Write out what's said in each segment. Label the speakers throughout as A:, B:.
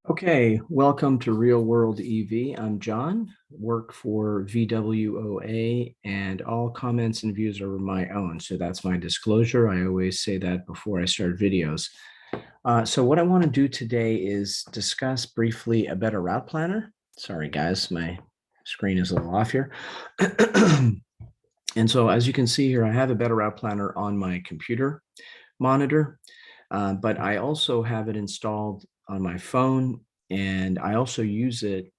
A: Okay, welcome to Real World EV. I'm John, work for VWOA, and all comments and views are my own. So that's my disclosure. I always say that before I start videos. So what I want to do today is discuss briefly a better route planner. Sorry, guys, my screen is a little off here. And so as you can see here, I have a better route planner on my computer monitor, but I also have it installed on my phone, and I also use it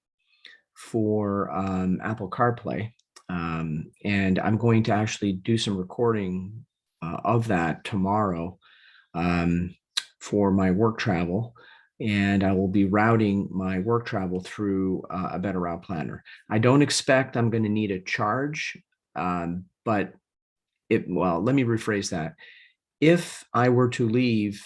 A: for Apple CarPlay. And I'm going to actually do some recording of that tomorrow um, for my work travel. And I will be routing my work travel through a better route planner. I don't expect I'm going to need a charge, but well, let me rephrase that. If I were to leave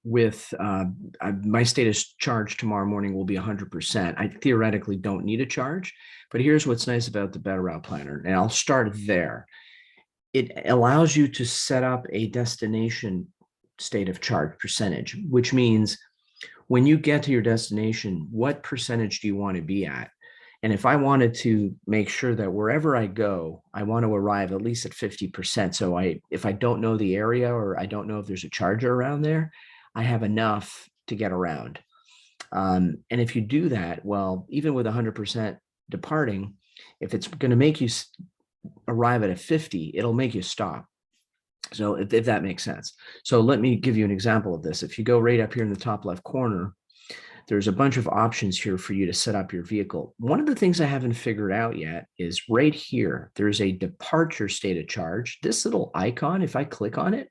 A: with my status charge tomorrow morning will be 100%. I theoretically don't need a charge, but here's what's nice about the Better Route Planner, and I'll start there. It allows you to set up a destination state of charge percentage, which means when you get to your destination, what percentage do you want to be at? And if I wanted to make sure that wherever I go, I want to arrive at least at 50%. So if I don't know the area or I don't know if there's a charger around there, I have enough to get around. And if you do that, well, even with 100% departing, if it's going to make you arrive at a 50, it'll make you stop. So if that makes sense. So let me give you an example of this. If you go right up here in the top left corner, there's a bunch of options here for you to set up your vehicle. One of the things I haven't figured out yet is right here, there's a departure state of charge. This little icon, if I click on it,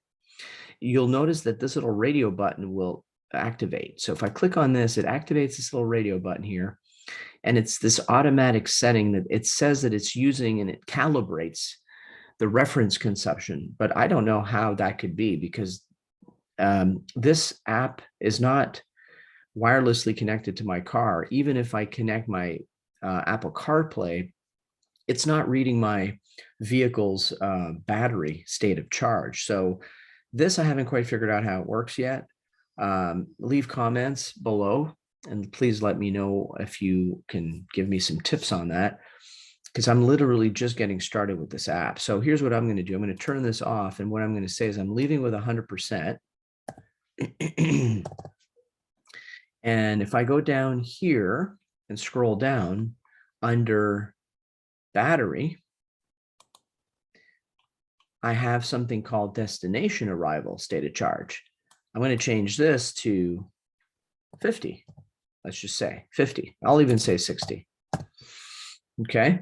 A: you'll notice that this little radio button will activate. So if I click on this, it activates this little radio button here. And it's this automatic setting that it says that it's using, and it calibrates the reference consumption. But I don't know how that could be, because this app is not wirelessly connected to my car. Even if I connect my Apple CarPlay, it's not reading my vehicle's battery state of charge. So this, I haven't quite figured out how it works yet. Leave comments below, and please let me know if you can give me some tips on that, because I'm literally just getting started with this app. So here's what I'm going to do. I'm going to turn this off, and what I'm going to say is I'm leaving with 100%. And if I go down here and scroll down under battery, I have something called destination arrival state of charge. I'm going to change this to 50. Let's just say 50. I'll even say 60. Okay.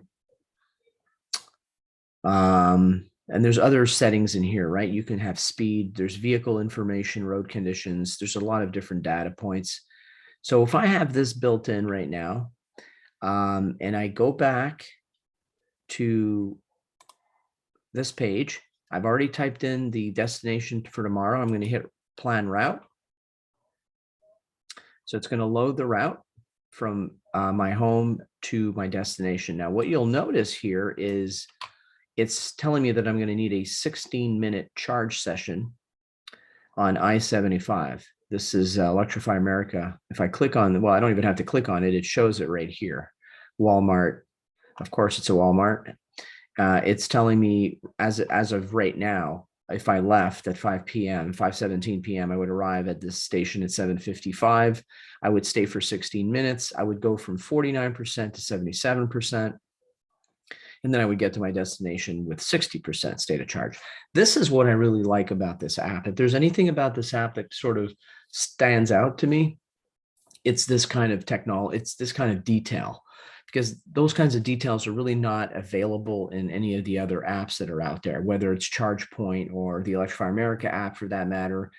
A: And there's other settings in here, right? You can have speed, there's vehicle information, road conditions. There's a lot of different data points. So if I have this built in right now, and I go back to this page, I've already typed in the destination for tomorrow. I'm going to hit plan route. So it's going to load the route from my home to my destination. Now, what you'll notice here is it's telling me that I'm going to need a 16-minute charge session on I-75. This is Electrify America. If I click on, well, I don't even have to click on it. It shows it right here. Walmart. Of course, it's a Walmart. It's telling me as of right now, if I left at 5 p.m., 5:17 p.m., I would arrive at this station at 7:55. I would stay for 16 minutes. I would go from 49% to 77%. And then I would get to my destination with 60% state of charge. This is what I really like about this app. If there's anything about this app that sort of stands out to me, it's this kind of technology, it's this kind of detail, because those kinds of details are really not available in any of the other apps that are out there, whether it's ChargePoint or the Electrify America app for that matter.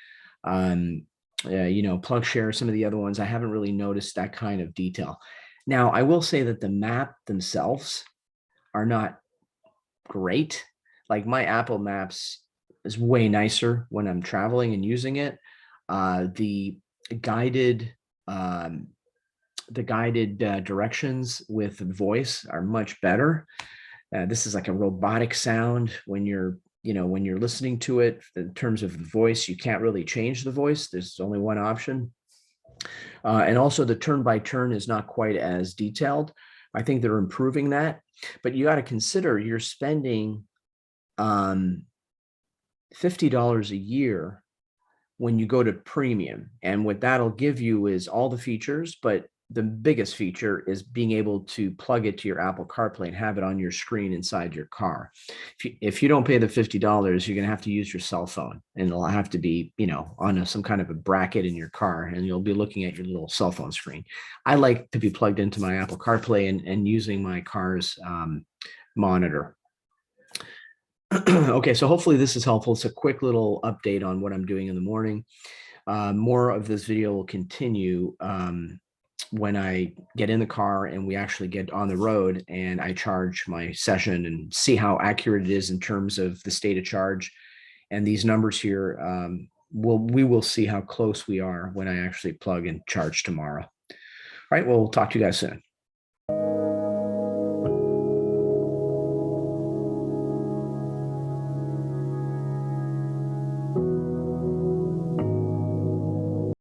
A: PlugShare, some of the other ones, I haven't really noticed that kind of detail. Now, I will say that the map themselves are not great. Like my Apple Maps is way nicer when I'm traveling and using it. The guided directions with voice are much better. This is like a robotic sound when you're listening to it. In terms of the voice, you can't really change the voice. There's only one option. And also the turn by turn is not quite as detailed. I think they're improving that, but you got to consider you're spending $50 a year when you go to premium. And what that'll give you is all the features, but the biggest feature is being able to plug it to your Apple CarPlay and have it on your screen inside your car. If you don't pay the $50, you're going to have to use your cell phone, and it'll have to be, on some kind of a bracket in your car, and you'll be looking at your little cell phone screen. I like to be plugged into my Apple CarPlay and using my car's monitor. Okay, so hopefully this is helpful. It's a quick little update on what I'm doing in the morning. More of this video will continue when I get in the car and we actually get on the road and I charge my session and see how accurate it is in terms of the state of charge. And these numbers here, we will see how close we are when I actually plug and charge tomorrow. All right, well, we'll talk to you guys soon.